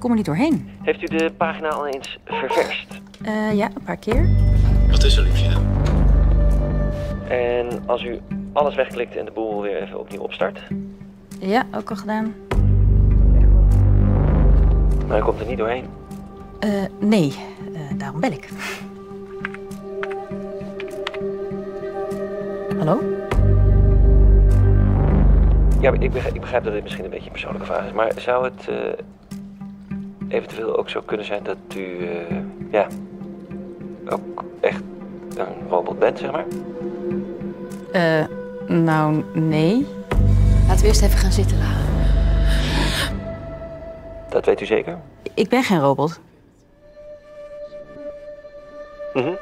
kom er niet doorheen. Heeft u de pagina al eens ververst? Ja, een paar keer. Wat is er, liefje? En als u alles wegklikt en de boel weer even opnieuw opstart? Ja, ook al gedaan. Maar u komt er niet doorheen. Nee, daarom bel ik. Hallo? Ja, ik begrijp dat dit misschien een beetje een persoonlijke vraag is, maar zou het eventueel ook zo kunnen zijn dat u, ja, ook echt een robot bent, zeg maar? Nou, nee. Laten we eerst even gaan zitten, Lara. Dat weet u zeker? Ik ben geen robot. Mhm.